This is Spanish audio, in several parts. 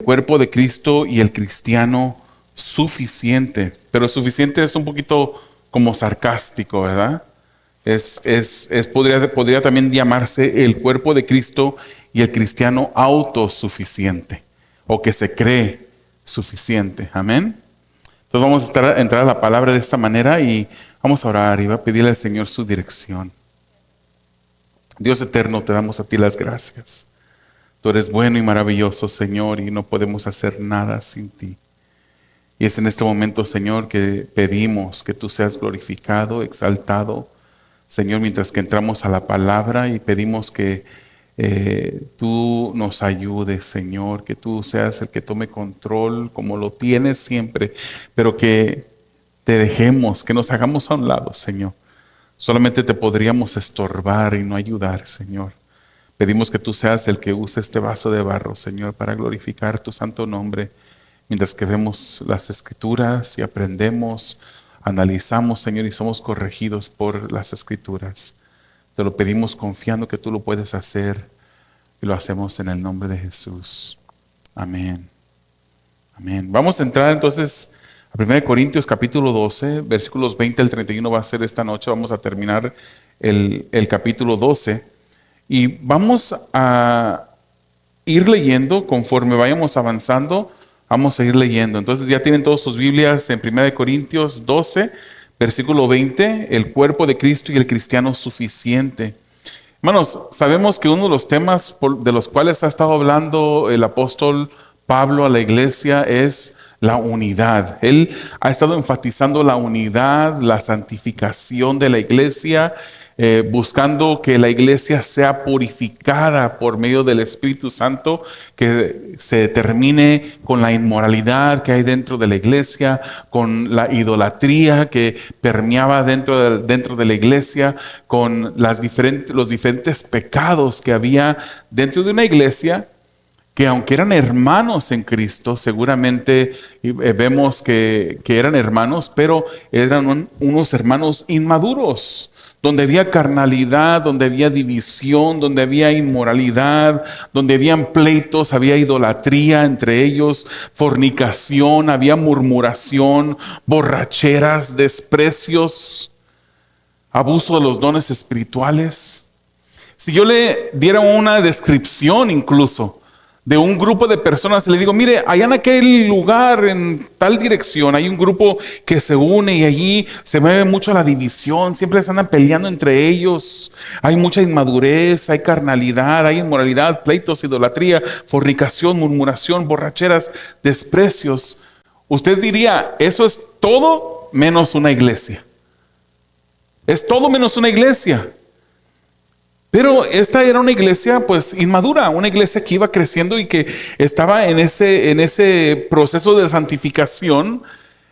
cuerpo de Cristo y el cristiano suficiente. Pero suficiente es un poquito como sarcástico, ¿verdad? Podría también llamarse el cuerpo de Cristo y el cristiano autosuficiente, o que se cree suficiente. Amén. Entonces vamos a entrar a la palabra de esta manera y vamos a orar y va a pedirle al Señor su dirección. Dios eterno, te damos a ti las gracias. Tú eres bueno y maravilloso, Señor, y no podemos hacer nada sin ti. Y es en este momento, Señor, que pedimos que tú seas glorificado, exaltado, Señor, mientras que entramos a la palabra, y pedimos que tú nos ayudes, Señor, que tú seas el que tome control como lo tienes siempre, pero que te dejemos, que nos hagamos a un lado, Señor. Solamente te podríamos estorbar y no ayudar, Señor. Pedimos que tú seas el que use este vaso de barro, Señor, para glorificar tu santo nombre, mientras que vemos las Escrituras y aprendemos, analizamos, Señor, y somos corregidos por las Escrituras. Te lo pedimos confiando que tú lo puedes hacer, y lo hacemos en el nombre de Jesús. Amén. Amén. Vamos a entrar entonces a 1 Corintios capítulo 12, versículos 20 al 31 va a ser esta noche. Vamos a terminar el capítulo 12 y vamos a ir leyendo conforme vayamos avanzando. Vamos a ir leyendo. Entonces ya tienen todas sus Biblias en 1 Corintios 12, versículo 20, el cuerpo de Cristo y el cristiano suficiente. Hermanos, sabemos que uno de los temas de los cuales ha estado hablando el apóstol Pablo a la iglesia es la unidad. Él ha estado enfatizando la unidad, la santificación de la iglesia, buscando que la iglesia sea purificada por medio del Espíritu Santo, que se termine con la inmoralidad que hay dentro de la iglesia, con la idolatría que permeaba dentro de la iglesia, con los diferentes pecados que había dentro de una iglesia, que aunque eran hermanos en Cristo, seguramente vemos que eran hermanos, pero eran unos hermanos inmaduros, donde había carnalidad, donde había división, donde había inmoralidad, donde habían pleitos, había idolatría entre ellos, fornicación, había murmuración, borracheras, desprecios, abuso de los dones espirituales. Si yo le diera una descripción incluso de un grupo de personas, le digo, mire, allá en aquel lugar, en tal dirección, hay un grupo que se une y allí se mueve mucho la división, siempre se andan peleando entre ellos, hay mucha inmadurez, hay carnalidad, hay inmoralidad, pleitos, idolatría, fornicación, murmuración, borracheras, desprecios. Usted diría, eso es todo menos una iglesia. Es todo menos una iglesia. Pero esta era una iglesia pues inmadura, una iglesia que iba creciendo y que estaba en ese proceso de santificación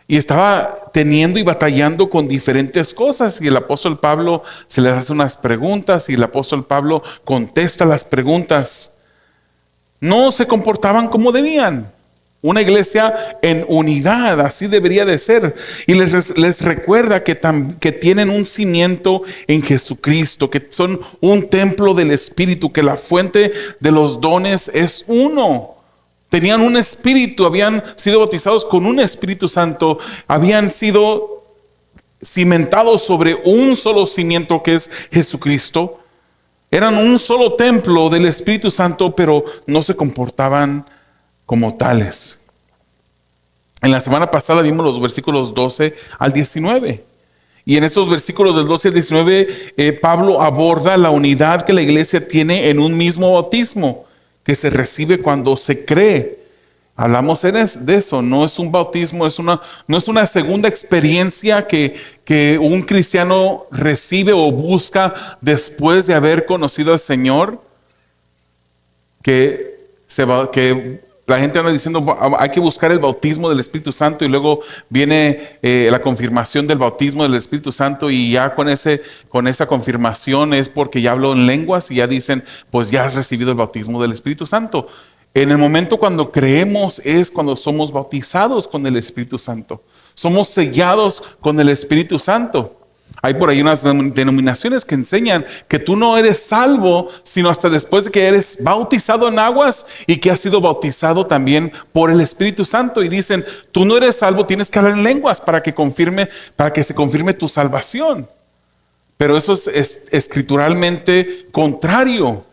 y estaba teniendo y batallando con diferentes cosas. Y el apóstol Pablo se les hace unas preguntas y el apóstol Pablo contesta las preguntas. No se comportaban como debían. Una iglesia en unidad, así debería de ser. Y les recuerda que tienen un cimiento en Jesucristo, que son un templo del Espíritu, que la fuente de los dones es uno. Tenían un espíritu, habían sido bautizados con un Espíritu Santo, habían sido cimentados sobre un solo cimiento que es Jesucristo. Eran un solo templo del Espíritu Santo, pero no se comportaban como tales. En la semana pasada vimos los versículos 12 al 19. Y en estos versículos del 12 al 19, Pablo aborda la unidad que la iglesia tiene en un mismo bautismo, que se recibe cuando se cree. Hablamos de eso, no es un bautismo, no es una segunda experiencia que un cristiano recibe o busca después de haber conocido al Señor, que la gente anda diciendo hay que buscar el bautismo del Espíritu Santo y luego viene la confirmación del bautismo del Espíritu Santo y ya con esa confirmación es porque ya habló en lenguas y ya dicen pues ya has recibido el bautismo del Espíritu Santo. En el momento cuando creemos es cuando somos bautizados con el Espíritu Santo. Somos sellados con el Espíritu Santo. Hay por ahí unas denominaciones que enseñan que tú no eres salvo, sino hasta después de que eres bautizado en aguas y que has sido bautizado también por el Espíritu Santo. Y dicen, tú no eres salvo, tienes que hablar en lenguas para que se confirme tu salvación. Pero eso es escrituralmente contrario.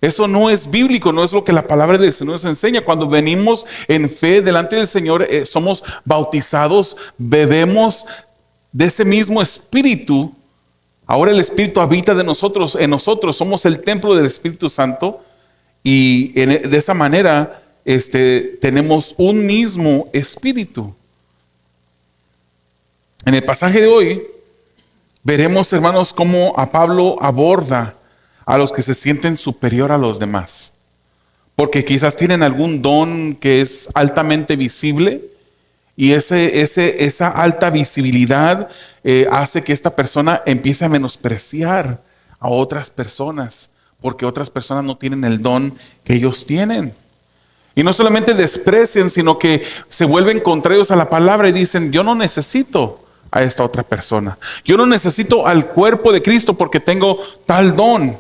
Eso no es bíblico, no es lo que la palabra del Señor nos enseña. Cuando venimos en fe delante del Señor, somos bautizados, bebemos de ese mismo Espíritu. Ahora el Espíritu habita en nosotros, somos el templo del Espíritu Santo y de esa manera tenemos un mismo Espíritu. En el pasaje de hoy veremos, hermanos, cómo a Pablo aborda a los que se sienten superior a los demás, porque quizás tienen algún don que es altamente visible. Y esa alta visibilidad hace que esta persona empiece a menospreciar a otras personas, porque otras personas no tienen el don que ellos tienen. Y no solamente desprecian, sino que se vuelven contrarios a la palabra y dicen, yo no necesito a esta otra persona. Yo no necesito al cuerpo de Cristo porque tengo tal don.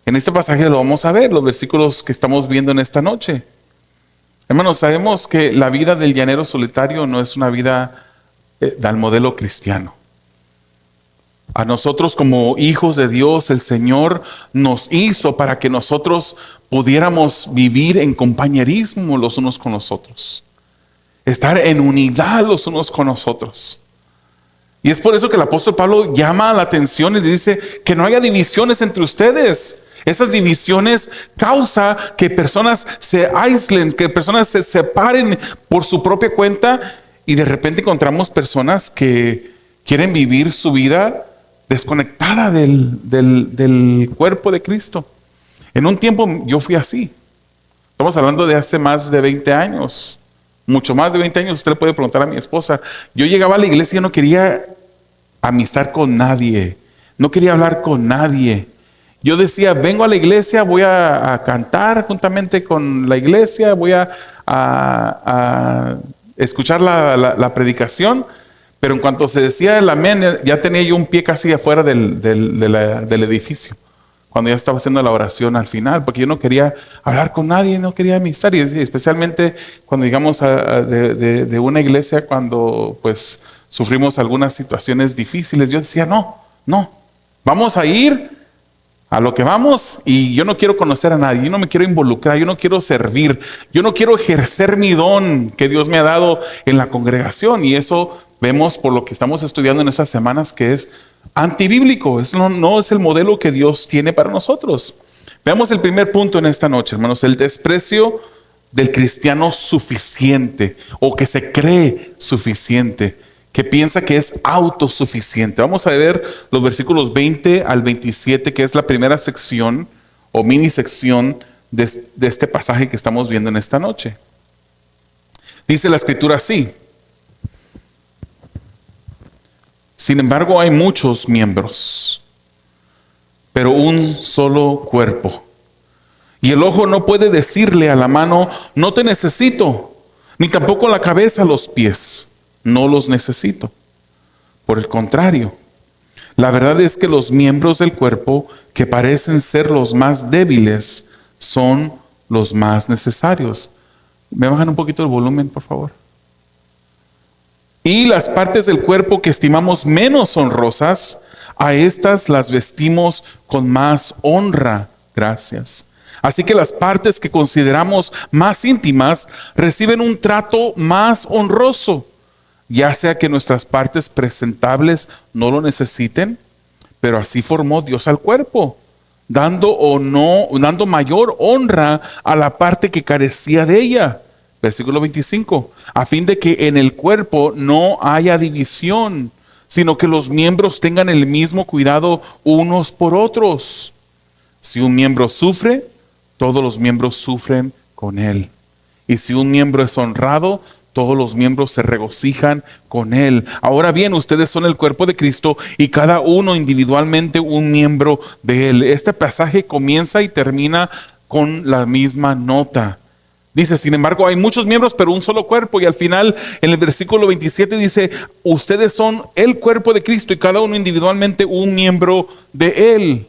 En este pasaje lo vamos a ver, los versículos que estamos viendo en esta noche. Hermanos, sabemos que la vida del llanero solitario no es una vida del modelo cristiano. A nosotros como hijos de Dios, el Señor nos hizo para que nosotros pudiéramos vivir en compañerismo los unos con los otros. Estar en unidad los unos con los otros. Y es por eso que el apóstol Pablo llama la atención y dice que no haya divisiones entre ustedes. Esas divisiones causan que personas se aíslen, que personas se separen por su propia cuenta y de repente encontramos personas que quieren vivir su vida desconectada del cuerpo de Cristo. En un tiempo yo fui así. Estamos hablando de hace más de 20 años. Mucho más de 20 años. Usted le puede preguntar a mi esposa. Yo llegaba a la iglesia y no quería amistad con nadie. No quería hablar con nadie. Yo decía, vengo a la iglesia, voy a cantar juntamente con la iglesia, voy a escuchar la predicación, pero en cuanto se decía el amén, ya tenía yo un pie casi afuera del edificio, cuando ya estaba haciendo la oración al final, porque yo no quería hablar con nadie, no quería amistad, y especialmente cuando llegamos de una iglesia, cuando pues sufrimos algunas situaciones difíciles, yo decía, no, vamos a ir a lo que vamos y yo no quiero conocer a nadie, yo no me quiero involucrar, yo no quiero servir, yo no quiero ejercer mi don que Dios me ha dado en la congregación. Y eso vemos por lo que estamos estudiando en estas semanas que es antibíblico, no es el modelo que Dios tiene para nosotros. Veamos el primer punto en esta noche, hermanos, el desprecio del cristiano suficiente o que se cree suficiente, que piensa que es autosuficiente. Vamos a ver los versículos 20 al 27, que es la primera sección o mini sección de este pasaje que estamos viendo en esta noche. Dice la escritura así: sin embargo, hay muchos miembros, pero un solo cuerpo. Y el ojo no puede decirle a la mano, no te necesito, ni tampoco la cabeza a los pies, no los necesito. Por el contrario, la verdad es que los miembros del cuerpo que parecen ser los más débiles son los más necesarios. ¿Me bajan un poquito el volumen, por favor? Y las partes del cuerpo que estimamos menos honrosas, a estas las vestimos con más honra. Gracias. Así que las partes que consideramos más íntimas reciben un trato más honroso, ya sea que nuestras partes presentables no lo necesiten, pero así formó Dios al cuerpo, dando mayor honra a la parte que carecía de ella. Versículo 25, a fin de que en el cuerpo no haya división, sino que los miembros tengan el mismo cuidado unos por otros. Si un miembro sufre, todos los miembros sufren con él. Y si un miembro es honrado, todos los miembros se regocijan con él. Ahora bien, ustedes son el cuerpo de Cristo y cada uno individualmente un miembro de él. Este pasaje comienza y termina con la misma nota. Dice, sin embargo, hay muchos miembros, pero un solo cuerpo. Y al final, en el versículo 27 dice, ustedes son el cuerpo de Cristo y cada uno individualmente un miembro de Él.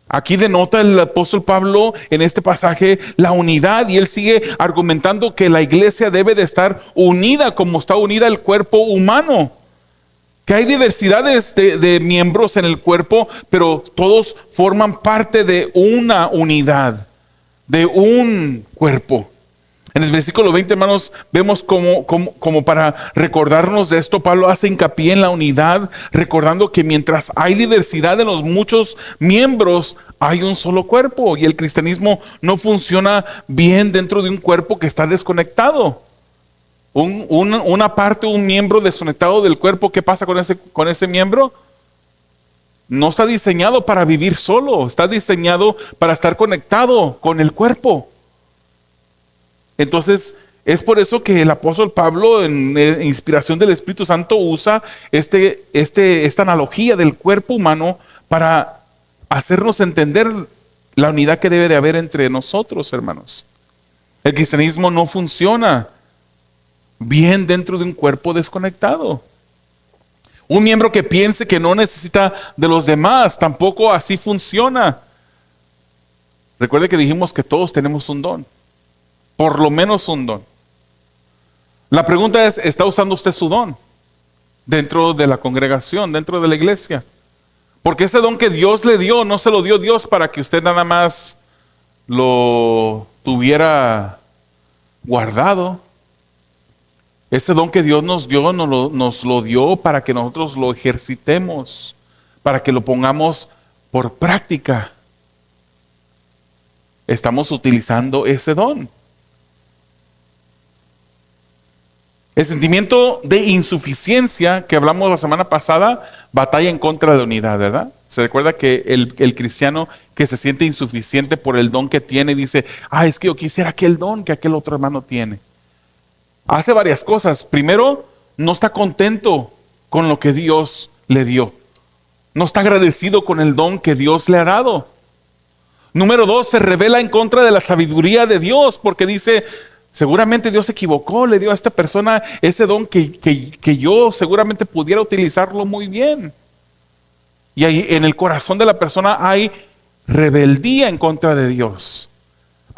Aquí denota el apóstol Pablo en este pasaje la unidad, y él sigue argumentando que la iglesia debe de estar unida como está unida el cuerpo humano. Que hay diversidades de miembros en el cuerpo, pero todos forman parte de una unidad, de un cuerpo. En el versículo 20, hermanos, vemos como para recordarnos de esto, Pablo hace hincapié en la unidad, recordando que mientras hay diversidad en los muchos miembros, hay un solo cuerpo. Y el cristianismo no funciona bien dentro de un cuerpo que está desconectado. Una parte, un miembro desconectado del cuerpo, ¿qué pasa con ese miembro? No está diseñado para vivir solo, está diseñado para estar conectado con el cuerpo. Entonces, es por eso que el apóstol Pablo, en inspiración del Espíritu Santo, usa esta analogía del cuerpo humano para hacernos entender la unidad que debe de haber entre nosotros, hermanos. El cristianismo no funciona bien dentro de un cuerpo desconectado. Un miembro que piense que no necesita de los demás, tampoco así funciona. Recuerde que dijimos que todos tenemos un don. Por lo menos un don. La pregunta es, ¿está usando usted su don dentro de la congregación, dentro de la iglesia? Porque ese don que Dios le dio, no se lo dio Dios para que usted nada más lo tuviera guardado. Ese don que Dios nos dio, nos lo dio para que nosotros lo ejercitemos, para que lo pongamos por práctica. Estamos utilizando ese don. El sentimiento de insuficiencia que hablamos la semana pasada batalla en contra de la unidad, ¿verdad? Se recuerda que el cristiano que se siente insuficiente por el don que tiene dice, es que yo quisiera aquel don que aquel otro hermano tiene. Hace varias cosas. Primero, no está contento con lo que Dios le dio. No está agradecido con el don que Dios le ha dado. Número 2, se revela en contra de la sabiduría de Dios porque dice, seguramente Dios se equivocó, le dio a esta persona ese don que yo seguramente pudiera utilizarlo muy bien. Y ahí en el corazón de la persona hay rebeldía en contra de Dios.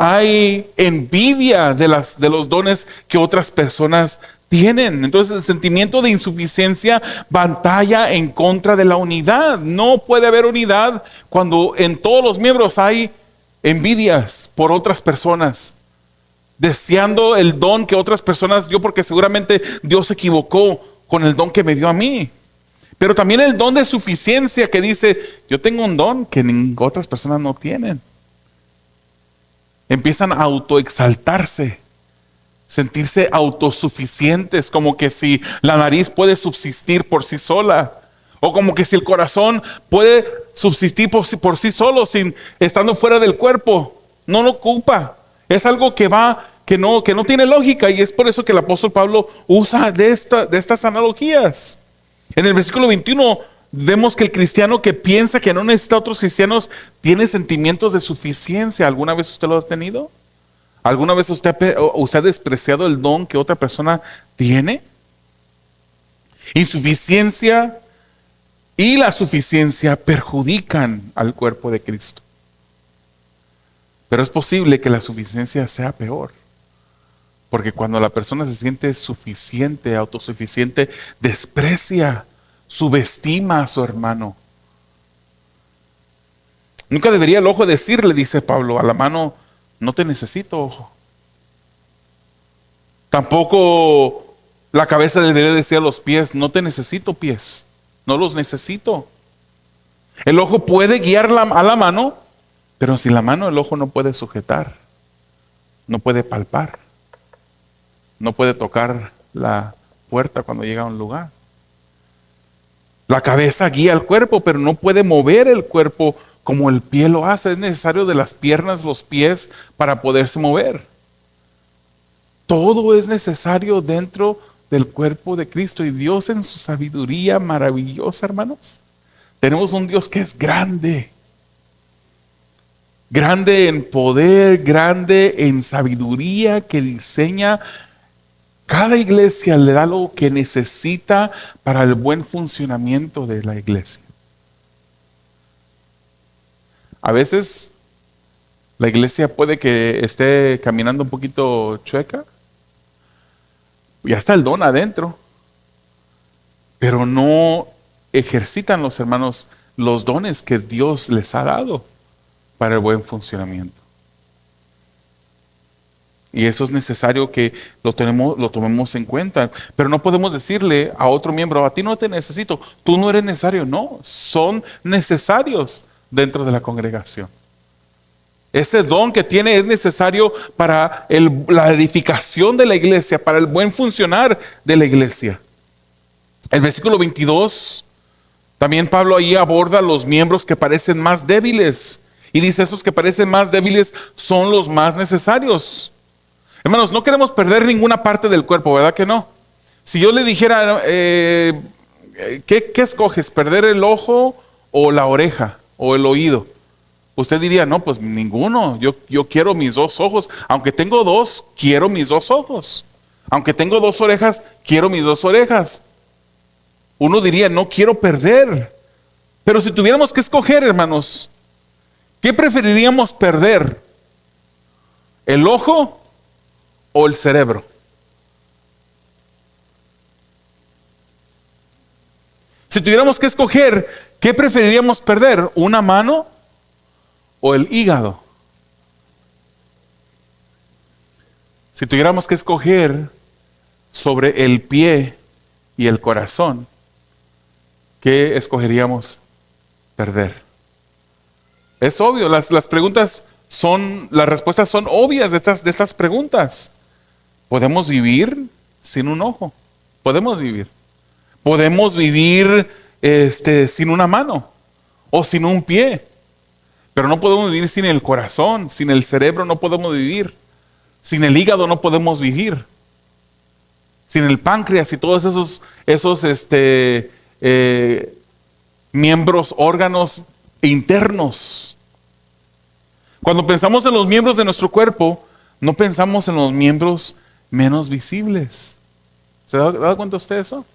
Hay envidia de los dones que otras personas tienen. Entonces el sentimiento de insuficiencia batalla en contra de la unidad. No puede haber unidad cuando en todos los miembros hay envidias por otras personas, deseando el don que otras personas dio, porque seguramente Dios se equivocó con el don que me dio a mí. Pero también el don de suficiencia que dice, yo tengo un don que otras personas no tienen. Empiezan a autoexaltarse, sentirse autosuficientes, como que si la nariz puede subsistir por sí sola, o como que si el corazón puede subsistir por sí solo, estando fuera del cuerpo. No lo ocupa. Es algo que no tiene lógica, y es por eso que el apóstol Pablo usa de estas analogías. En el versículo 21 vemos que el cristiano que piensa que no necesita a otros cristianos tiene sentimientos de suficiencia. ¿Alguna vez usted lo ha tenido? ¿Alguna vez usted ha despreciado el don que otra persona tiene? Insuficiencia y la suficiencia perjudican al cuerpo de Cristo. Pero es posible que la suficiencia sea peor. Porque cuando la persona se siente suficiente, autosuficiente, desprecia, subestima a su hermano. Nunca debería el ojo decirle, dice Pablo, a la mano, no te necesito, ojo. Tampoco la cabeza debería decir a los pies, no te necesito, pies. No los necesito. El ojo puede guiar a la mano, pero sin la mano el ojo no puede sujetar, no puede palpar, no puede tocar la puerta cuando llega a un lugar. La cabeza guía al cuerpo, pero no puede mover el cuerpo como el pie lo hace. Es necesario de las piernas, los pies para poderse mover. Todo es necesario dentro del cuerpo de Cristo, y Dios en su sabiduría maravillosa, hermanos. Tenemos un Dios que es grande. grande en poder, grande en sabiduría, que diseña cada iglesia, le da lo que necesita para el buen funcionamiento de la iglesia. A veces la iglesia puede que esté caminando un poquito chueca, ya está el don adentro, pero no ejercitan los hermanos los dones que Dios les ha dado para el buen funcionamiento. Y eso es necesario que lo tomemos en cuenta. Pero no podemos decirle a otro miembro, a ti no te necesito, tú no eres necesario. No, son necesarios dentro de la congregación. Ese don que tiene es necesario para la edificación de la iglesia, para el buen funcionar de la iglesia. El versículo 22, también Pablo ahí aborda los miembros que parecen más débiles. Y dice, esos que parecen más débiles son los más necesarios. Hermanos, no queremos perder ninguna parte del cuerpo, ¿verdad que no? Si yo le dijera, ¿qué escoges? ¿Perder el ojo o la oreja o el oído? Usted diría, no, pues ninguno. Yo quiero mis dos ojos. Aunque tengo dos, quiero mis dos ojos. Aunque tengo dos orejas, quiero mis dos orejas. Uno diría, no quiero perder. Pero si tuviéramos que escoger, hermanos, ¿qué preferiríamos perder? ¿El ojo o el cerebro? Si tuviéramos que escoger, ¿qué preferiríamos perder? ¿Una mano o el hígado? Si tuviéramos que escoger sobre el pie y el corazón, ¿qué escogeríamos perder? Es obvio, las respuestas son obvias de estas preguntas. ¿Podemos vivir sin un ojo? Podemos vivir. Podemos vivir sin una mano o sin un pie. Pero no podemos vivir sin el corazón, sin el cerebro no podemos vivir. Sin el hígado no podemos vivir. Sin el páncreas y todos esos miembros, órganos internos. Cuando pensamos en los miembros de nuestro cuerpo, no pensamos en los miembros menos visibles. ¿Se da cuenta usted de eso?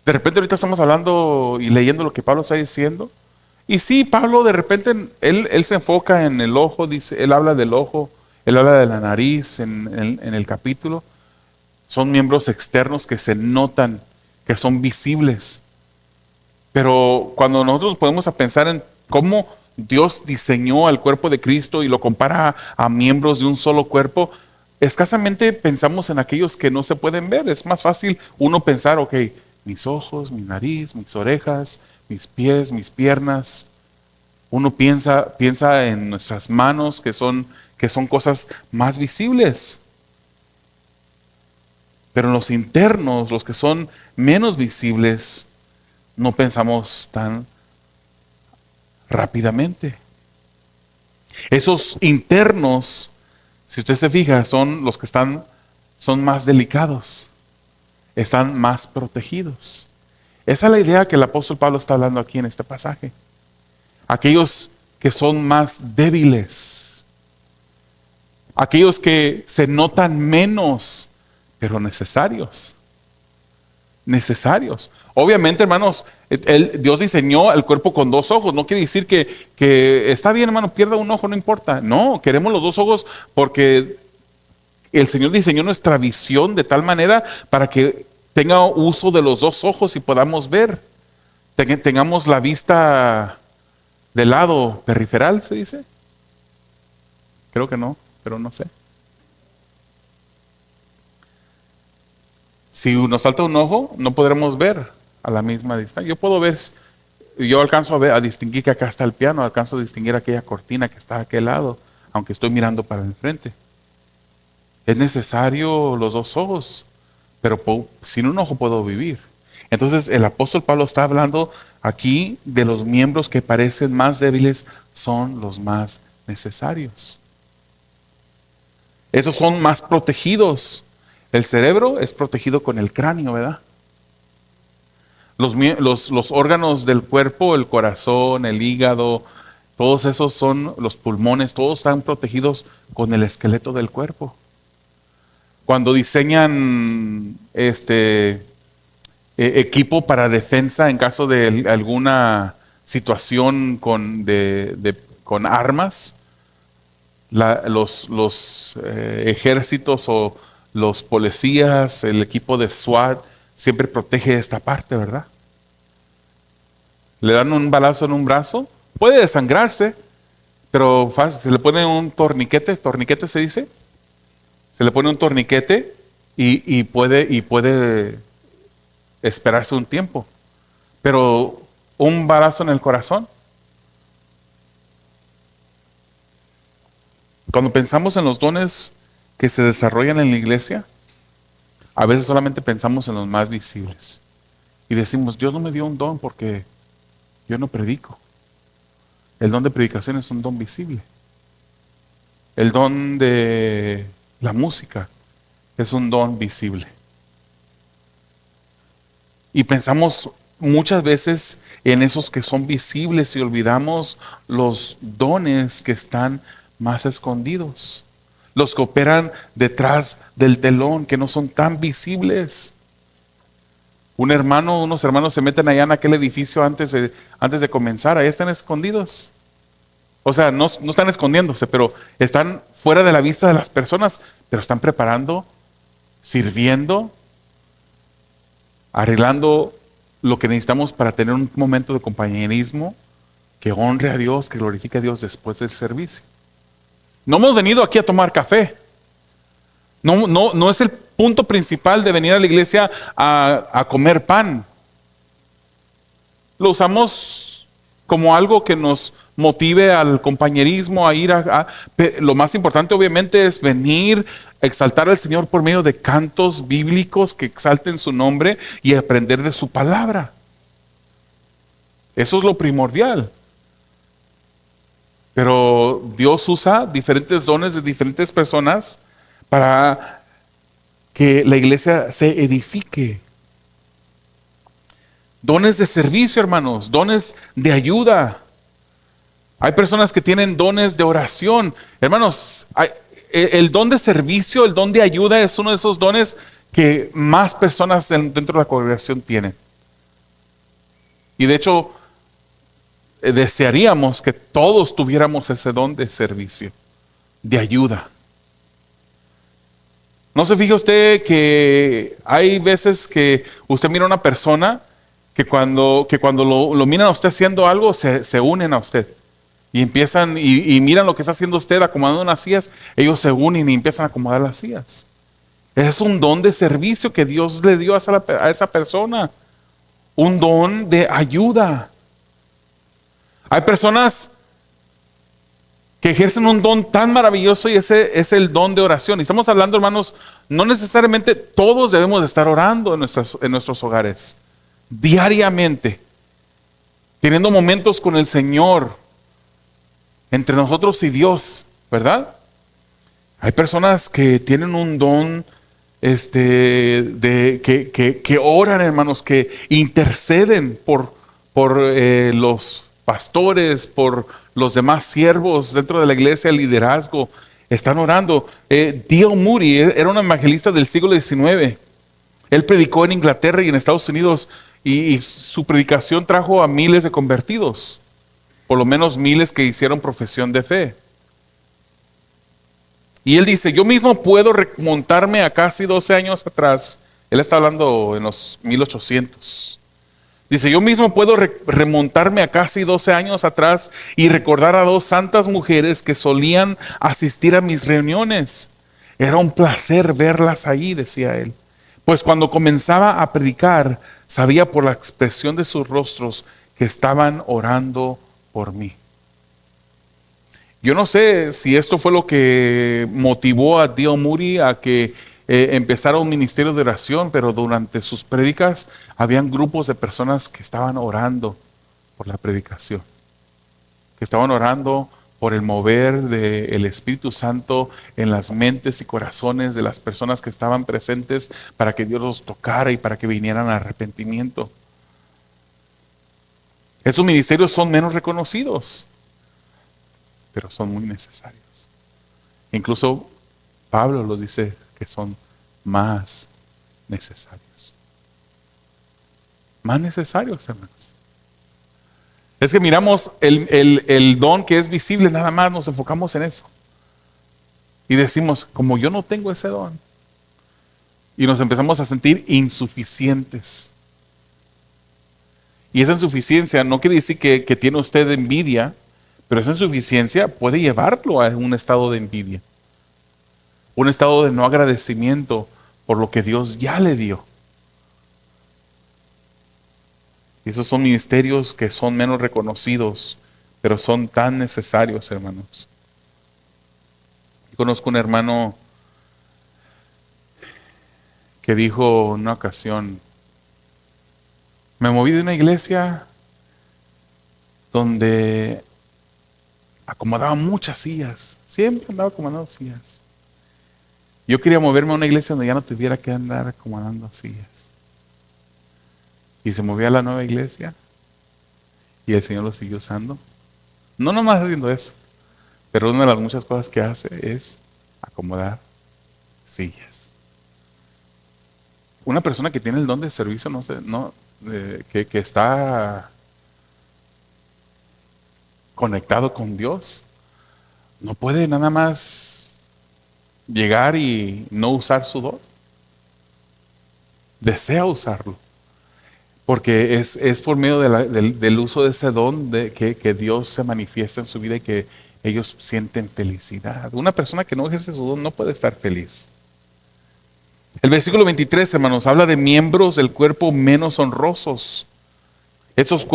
De repente ahorita estamos hablando y leyendo lo que Pablo está diciendo. Y sí, Pablo de repente, él se enfoca en el ojo, dice, él habla del ojo, él habla de la nariz en el capítulo. Son miembros externos que se notan, que son visibles. Pero cuando nosotros podemos pensar en cómo Dios diseñó al cuerpo de Cristo y lo compara a miembros de un solo cuerpo, escasamente pensamos en aquellos que no se pueden ver. Es más fácil uno pensar, ok, mis ojos, mi nariz, mis orejas, mis pies, mis piernas. Uno piensa en nuestras manos, que son cosas más visibles. Pero en los internos, los que son menos visibles, no pensamos tan rápidamente. Esos internos, si usted se fija, son los que son más delicados, están más protegidos. Esa es la idea que el apóstol Pablo está hablando aquí en este pasaje. Aquellos que son más débiles, aquellos que se notan menos, pero necesarios. Necesarios. Obviamente, hermanos, Dios diseñó el cuerpo con dos ojos. No quiere decir que está bien, hermano, pierda un ojo, no importa. No, queremos los dos ojos porque el Señor diseñó nuestra visión de tal manera para que tenga uso de los dos ojos y podamos ver. Tengamos la vista del lado periferal, ¿se dice? Creo que no, pero no sé. Si nos falta un ojo, no podremos ver a la misma distancia. Yo alcanzo a distinguir que acá está el piano, alcanzo a distinguir aquella cortina que está a aquel lado, aunque estoy mirando para el frente. Es necesario los dos ojos, pero sin un ojo puedo vivir. Entonces el apóstol Pablo está hablando aquí de los miembros que parecen más débiles son los más necesarios. Esos son más protegidos. El cerebro es protegido con el cráneo, ¿verdad? Los órganos del cuerpo, el corazón, el hígado, Todos esos son los pulmones, todos están protegidos con el esqueleto del cuerpo. Cuando diseñan equipo para defensa en caso de alguna situación con armas, los ejércitos o los policías, el equipo de SWAT, siempre protege esta parte, ¿verdad? Le dan un balazo en un brazo, puede desangrarse, pero se le pone un torniquete se dice, se le pone un torniquete y puede esperarse un tiempo. Pero un balazo en el corazón. Cuando pensamos en los dones que se desarrollan en la iglesia, a veces solamente pensamos en los más visibles. Y decimos, Dios no me dio un don porque yo no predico. El don de predicación es un don visible. El don de la música es un don visible. Y pensamos muchas veces en esos que son visibles y olvidamos los dones que están más escondidos. Los que operan detrás del telón, que no son tan visibles. Unos hermanos se meten allá en aquel edificio antes de comenzar, ahí están escondidos. O sea, no están escondiéndose, pero están fuera de la vista de las personas, pero están preparando, sirviendo, arreglando lo que necesitamos para tener un momento de compañerismo que honre a Dios, que glorifique a Dios después del servicio. No hemos venido aquí a tomar café. No es el punto principal de venir a la iglesia a comer pan. Lo usamos como algo que nos motive al compañerismo, a ir lo más importante obviamente es venir a exaltar al Señor por medio de cantos bíblicos que exalten su nombre y aprender de su palabra. Eso es lo primordial. Pero Dios usa diferentes dones de diferentes personas para que la iglesia se edifique. Dones de servicio, hermanos, dones de ayuda. Hay personas que tienen dones de oración. Hermanos, el don de servicio, el don de ayuda es uno de esos dones que más personas dentro de la congregación tienen. Y de hecho, desearíamos que todos tuviéramos ese don de servicio, de ayuda. ¿No se fija usted que hay veces que usted mira a una persona que cuando lo miran a usted haciendo algo, se unen a usted? Y empiezan y miran lo que está haciendo usted acomodando unas sillas, ellos se unen y empiezan a acomodar las sillas. Es un don de servicio que Dios le dio a esa persona. Un don de ayuda. Hay personas que ejercen un don tan maravilloso y ese es el don de oración. Y estamos hablando, hermanos, no necesariamente todos debemos de estar orando en nuestros hogares, diariamente, teniendo momentos con el Señor, entre nosotros y Dios, ¿verdad? Hay personas que tienen un don que oran, hermanos, que interceden por los pastores, por los demás siervos dentro de la iglesia, el liderazgo, están orando. D.L. Moody era un evangelista del siglo XIX. Él predicó en Inglaterra y en Estados Unidos y su predicación trajo a miles de convertidos, por lo menos miles que hicieron profesión de fe. Y él dice, yo mismo puedo remontarme a casi 12 años atrás. Él está hablando en los 1800. Dice, yo mismo puedo remontarme a casi 12 años atrás y recordar a dos santas mujeres que solían asistir a mis reuniones. Era un placer verlas ahí, decía él. Pues cuando comenzaba a predicar, sabía por la expresión de sus rostros que estaban orando por mí. Yo no sé si esto fue lo que motivó a D.L. Moody a que empezara un ministerio de oración, pero durante sus prédicas habían grupos de personas que estaban orando por la predicación, que estaban orando por el mover del Espíritu Santo en las mentes y corazones de las personas que estaban presentes para que Dios los tocara y para que vinieran al arrepentimiento. Esos ministerios son menos reconocidos. pero son muy necesarios. Incluso Pablo lo dice que son más necesarios. Más necesarios, hermanos. Es que miramos el don que es visible, nada más nos enfocamos en eso. Y decimos, como yo no tengo ese don. Y nos empezamos a sentir insuficientes. Y esa insuficiencia no quiere decir que tiene usted envidia, pero esa insuficiencia puede llevarlo a un estado de envidia. Un estado de no agradecimiento por lo que Dios ya le dio. Y esos son ministerios que son menos reconocidos, pero son tan necesarios, hermanos. Yo conozco un hermano que dijo en una ocasión, me moví de una iglesia donde acomodaba muchas sillas, siempre andaba acomodando sillas. Yo quería moverme a una iglesia donde ya no tuviera que andar acomodando sillas. Y se movió a la nueva iglesia y el Señor lo siguió usando. No nomás haciendo eso, pero una de las muchas cosas que hace es acomodar sillas. Una persona que tiene el don de servicio, que está conectado con Dios, no puede nada más llegar y no usar su don. Desea usarlo. Porque es por medio del uso de ese don que Dios se manifiesta en su vida y que ellos sienten felicidad. Una persona que no ejerce su don no puede estar feliz. El versículo 23, hermanos, habla de miembros del cuerpo menos honrosos. Esos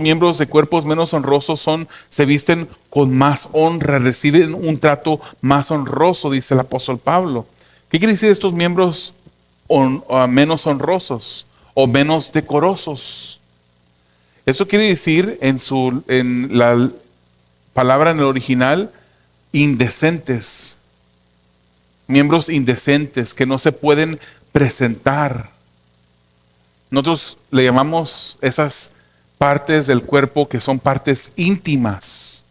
miembros de cuerpos menos honrosos se visten con más honra, reciben un trato más honroso, dice el apóstol Pablo. ¿Qué quiere decir estos miembros menos honrosos o menos decorosos? Eso quiere decir en la palabra en el original, indecentes. Miembros indecentes que no se pueden presentar. Nosotros le llamamos esas partes del cuerpo que son partes íntimas.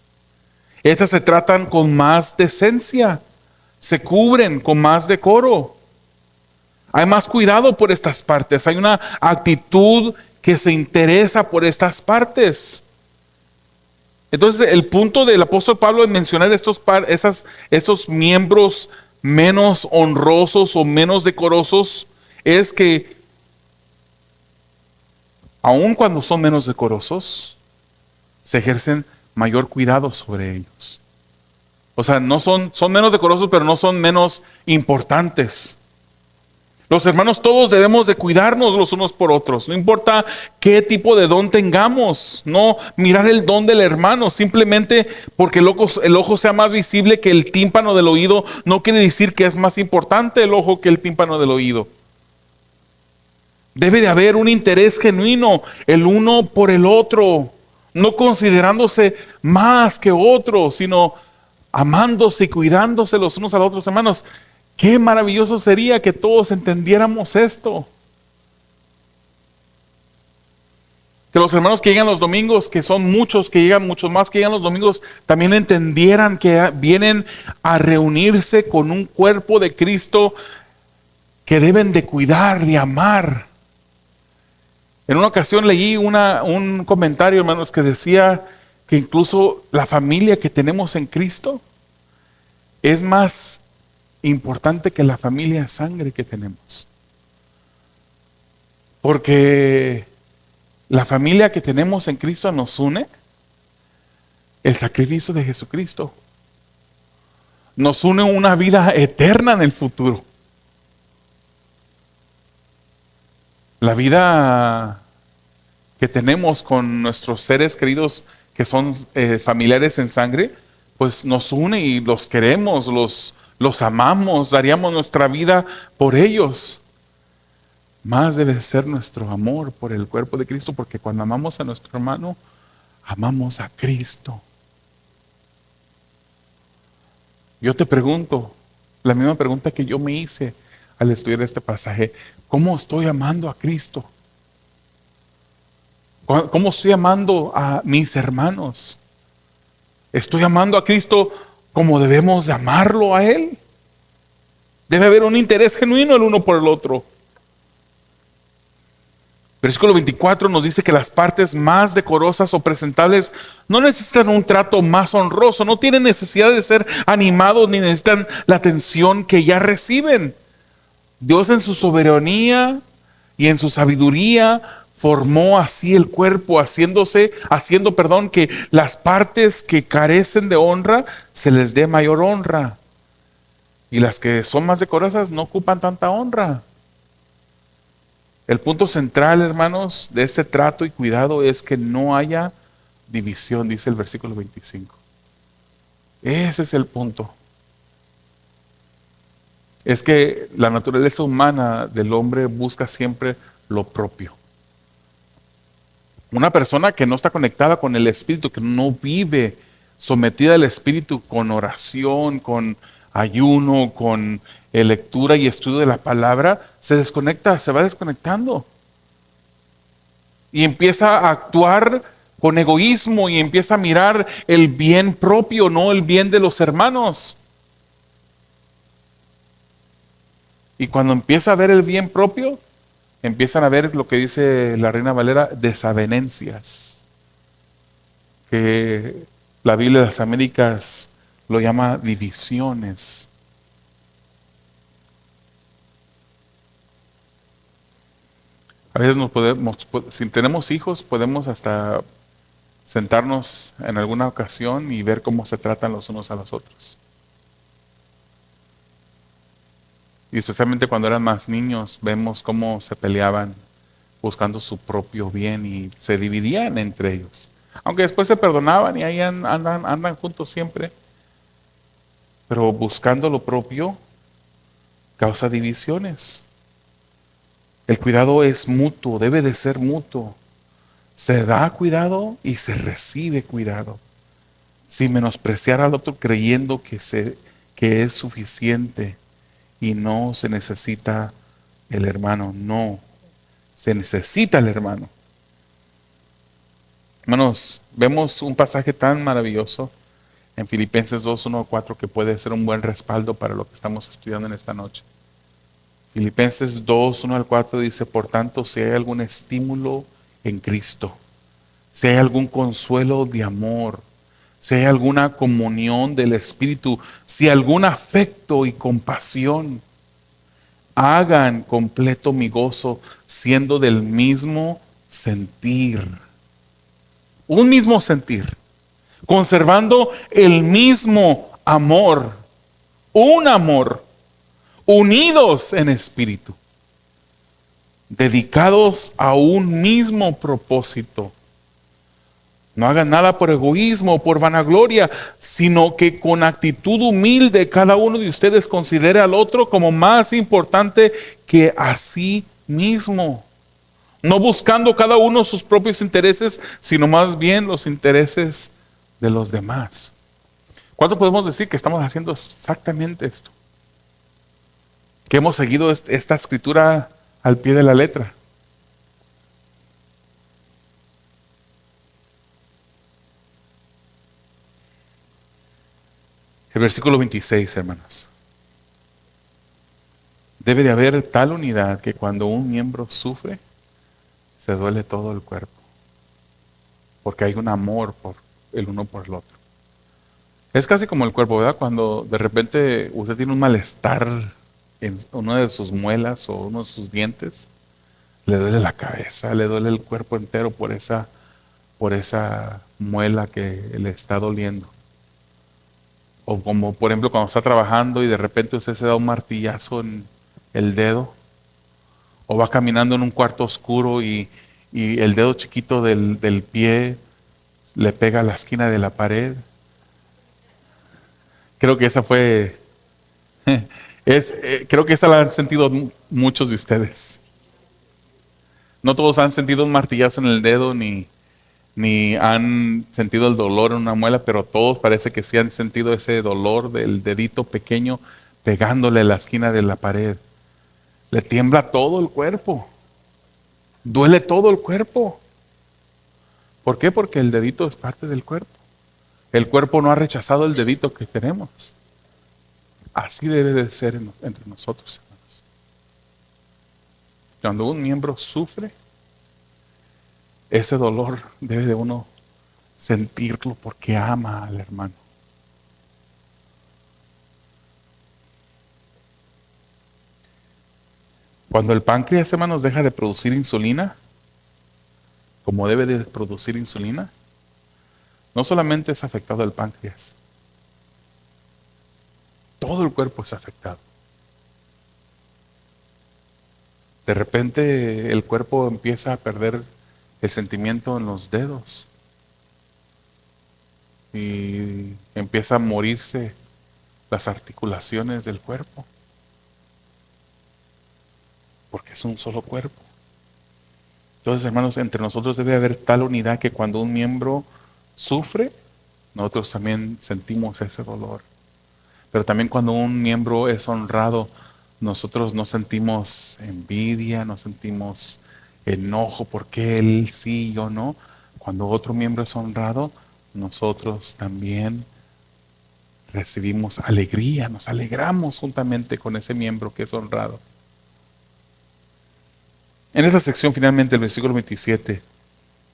Estas se tratan con más decencia, se cubren con más decoro. Hay más cuidado por estas partes, hay una actitud que se interesa por estas partes. Entonces el punto del apóstol Pablo en mencionar esos miembros menos honrosos o menos decorosos es que aun cuando son menos decorosos, se ejercen mayor cuidado sobre ellos. O sea, son menos decorosos, pero no son menos importantes. Los hermanos todos debemos de cuidarnos los unos por otros. No importa qué tipo de don tengamos. No mirar el don del hermano. Simplemente porque el ojo sea más visible que el tímpano del oído, no quiere decir que es más importante el ojo que el tímpano del oído. Debe de haber un interés genuino, el uno por el otro. No considerándose más que otro, sino amándose y cuidándose los unos a los otros, hermanos. Qué maravilloso sería que todos entendiéramos esto. Que los hermanos que llegan los domingos, que son muchos, que llegan muchos más que llegan los domingos, también entendieran que vienen a reunirse con un cuerpo de Cristo que deben de cuidar, de amar. En una ocasión leí un comentario, hermanos, que decía que incluso la familia que tenemos en Cristo es más importante que la familia de sangre que tenemos. Porque la familia que tenemos en Cristo nos une el sacrificio de Jesucristo. Nos une una vida eterna en el futuro. La vida que tenemos con nuestros seres queridos que son familiares en sangre, pues nos une y los queremos, los amamos, daríamos nuestra vida por ellos. Más debe ser nuestro amor por el cuerpo de Cristo, porque cuando amamos a nuestro hermano, amamos a Cristo. Yo te pregunto, la misma pregunta que yo me hice al estudiar este pasaje: ¿cómo estoy amando a Cristo? ¿Cómo estoy amando a mis hermanos? ¿Estoy amando a Cristo como debemos de amarlo a Él? Debe haber un interés genuino el uno por el otro. Versículo 24 nos dice que las partes más decorosas o presentables no necesitan un trato más honroso, no tienen necesidad de ser animados ni necesitan la atención que ya reciben. Dios en su soberanía y en su sabiduría formó así el cuerpo, haciendo que las partes que carecen de honra se les dé mayor honra. Y las que son más decorosas no ocupan tanta honra. El punto central, hermanos, de este trato y cuidado es que no haya división, dice el versículo 25. Ese es el punto. Es que la naturaleza humana del hombre busca siempre lo propio. Una persona que no está conectada con el Espíritu, que no vive sometida al Espíritu con oración, con ayuno, con lectura y estudio de la palabra, se desconecta, se va desconectando. Y empieza a actuar con egoísmo y empieza a mirar el bien propio, no el bien de los hermanos. Y cuando empieza a ver el bien propio, empiezan a ver lo que dice la Reina Valera, desavenencias. Que la Biblia de las Américas lo llama divisiones. A veces si tenemos hijos, podemos hasta sentarnos en alguna ocasión y ver cómo se tratan los unos a los otros. Y especialmente cuando eran más niños, vemos cómo se peleaban buscando su propio bien y se dividían entre ellos. Aunque después se perdonaban y ahí andan juntos siempre. Pero buscando lo propio causa divisiones. El cuidado es mutuo, debe de ser mutuo. Se da cuidado y se recibe cuidado. Sin menospreciar al otro creyendo que es suficiente y no se necesita el hermano. No, se necesita el hermano. Hermanos, vemos un pasaje tan maravilloso en Filipenses 2, 1 a 4 que puede ser un buen respaldo para lo que estamos estudiando en esta noche. Filipenses 2, 1 al 4 dice, por tanto, si hay algún estímulo en Cristo, si hay algún consuelo de amor, si hay alguna comunión del Espíritu, si algún afecto y compasión, hagan completo mi gozo, siendo del mismo sentir. Un mismo sentir, conservando el mismo amor, un amor, unidos en espíritu, dedicados a un mismo propósito. No hagan nada por egoísmo o por vanagloria, sino que con actitud humilde cada uno de ustedes considere al otro como más importante que a sí mismo. No buscando cada uno sus propios intereses, sino más bien los intereses de los demás. ¿Cuánto podemos decir que estamos haciendo exactamente esto? Que hemos seguido esta escritura al pie de la letra. El versículo 26, hermanos. Debe de haber tal unidad que cuando un miembro sufre, se duele todo el cuerpo. Porque hay un amor por el uno por el otro. Es casi como el cuerpo, ¿verdad? Cuando de repente usted tiene un malestar en una de sus muelas o uno de sus dientes, le duele la cabeza, le duele el cuerpo entero por esa muela que le está doliendo. O como por ejemplo cuando está trabajando y de repente usted se da un martillazo en el dedo, o va caminando en un cuarto oscuro y el dedo chiquito del pie le pega a la esquina de la pared. Creo que esa fue, creo que esa la han sentido muchos de ustedes. No todos han sentido un martillazo en el dedo ni han sentido el dolor en una muela, pero todos parece que sí han sentido ese dolor del dedito pequeño pegándole a la esquina de la pared. Le tiembla todo el cuerpo. Duele todo el cuerpo. ¿Por qué? Porque el dedito es parte del cuerpo. El cuerpo no ha rechazado el dedito que tenemos. Así debe de ser entre nosotros, hermanos. Cuando un miembro sufre, ese dolor debe de uno sentirlo porque ama al hermano. Cuando el páncreas, hermanos, deja de producir insulina, como debe de producir insulina, no solamente es afectado el páncreas, todo el cuerpo es afectado. De repente el cuerpo empieza a perder el sentimiento en los dedos y empieza a morirse las articulaciones del cuerpo, porque es un solo cuerpo. Entonces, hermanos, entre nosotros debe haber tal unidad que cuando un miembro sufre, nosotros también sentimos ese dolor. Pero también cuando un miembro es honrado, nosotros no sentimos envidia, no sentimos enojo porque él sí, yo no. Cuando otro miembro es honrado, nosotros también recibimos alegría, nos alegramos juntamente con ese miembro que es honrado. En esta sección, finalmente, el versículo 27,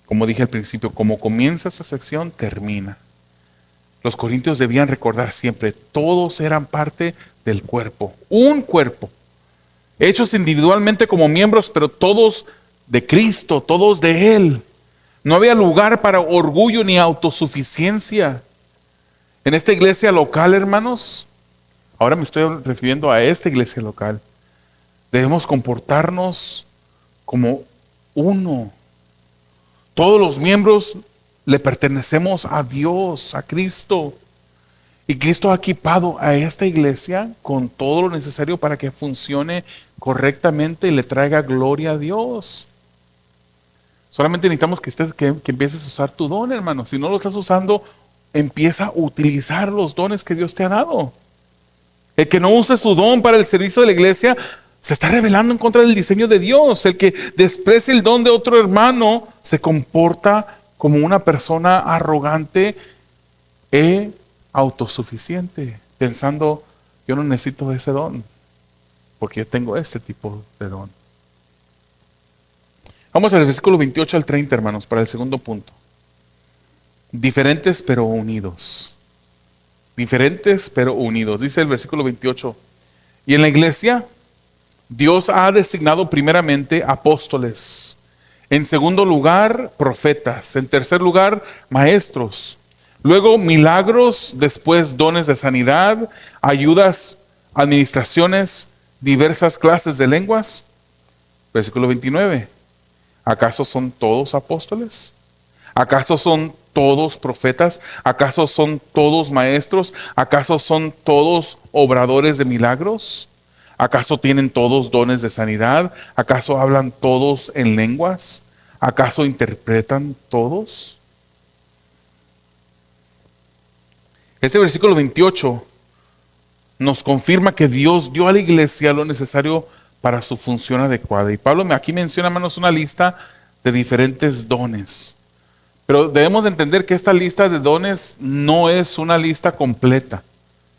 como dije al principio, como comienza esta sección, termina. Los corintios debían recordar siempre, todos eran parte del cuerpo, un cuerpo, hechos individualmente como miembros, pero todos de Cristo, todos de Él. No había lugar para orgullo ni autosuficiencia. En esta iglesia local, hermanos, ahora me estoy refiriendo a esta iglesia local, debemos comportarnos como uno. Todos los miembros le pertenecemos a Dios, a Cristo. Y Cristo ha equipado a esta iglesia con todo lo necesario para que funcione correctamente y le traiga gloria a Dios. Solamente necesitamos que empieces a usar tu don, hermano. Si no lo estás usando, empieza a utilizar los dones que Dios te ha dado. El que no use su don para el servicio de la iglesia se está rebelando en contra del diseño de Dios. El que desprecia el don de otro hermano se comporta como una persona arrogante e autosuficiente, pensando, yo no necesito ese don, porque yo tengo este tipo de don. Vamos al versículo 28 al 30, hermanos, para el segundo punto. Diferentes pero unidos. Diferentes pero unidos. Dice el versículo 28. Y en la iglesia, Dios ha designado primeramente apóstoles. En segundo lugar, profetas. En tercer lugar, maestros. Luego, milagros. Después, dones de sanidad, ayudas, administraciones, diversas clases de lenguas. Versículo 29. ¿Acaso son todos apóstoles? ¿Acaso son todos profetas? ¿Acaso son todos maestros? ¿Acaso son todos obradores de milagros? ¿Acaso tienen todos dones de sanidad? ¿Acaso hablan todos en lenguas? ¿Acaso interpretan todos? Este versículo 28 nos confirma que Dios dio a la iglesia lo necesario para su función adecuada. Y Pablo aquí menciona, hermanos, una lista de diferentes dones. Pero debemos entender que esta lista de dones no es una lista completa.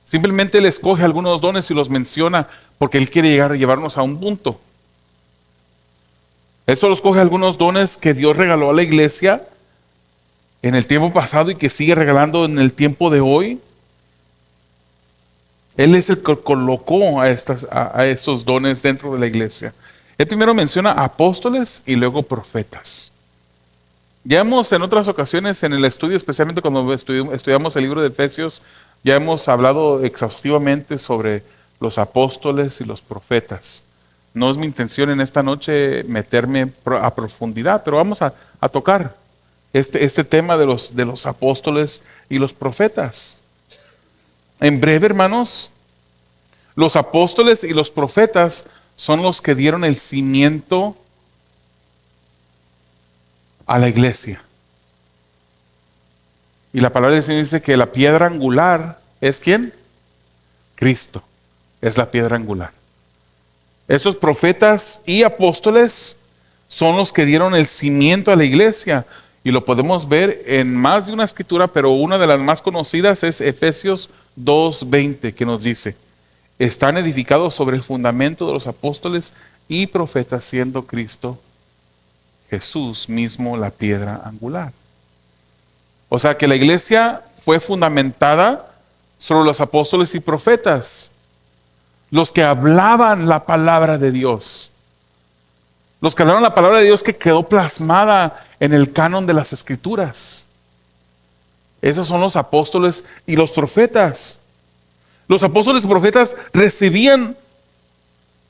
Simplemente Él escoge algunos dones y los menciona porque Él quiere llevarnos a un punto. Él solo escoge algunos dones que Dios regaló a la iglesia en el tiempo pasado y que sigue regalando en el tiempo de hoy. Él es el que colocó a estos dones dentro de la iglesia. Él primero menciona apóstoles y luego profetas. Ya hemos en otras ocasiones en el estudio, especialmente cuando estudiamos el libro de Efesios, ya hemos hablado exhaustivamente sobre los apóstoles y los profetas. No es mi intención en esta noche meterme a profundidad, pero vamos a tocar este tema de los apóstoles y los profetas. En breve, hermanos, los apóstoles y los profetas son los que dieron el cimiento a la iglesia. Y la palabra del Señor dice que la piedra angular es ¿quién? Cristo es la piedra angular. Esos profetas y apóstoles son los que dieron el cimiento a la iglesia. Y lo podemos ver en más de una escritura, pero una de las más conocidas es Efesios 2:20, que nos dice: están edificados sobre el fundamento de los apóstoles y profetas, siendo Cristo Jesús mismo la piedra angular. O sea que la iglesia fue fundamentada sobre los apóstoles y profetas, los que hablaban la palabra de Dios. Los que hablaron la palabra de Dios que quedó plasmada en el canon de las escrituras. Esos son los apóstoles y los profetas. Los apóstoles y profetas recibían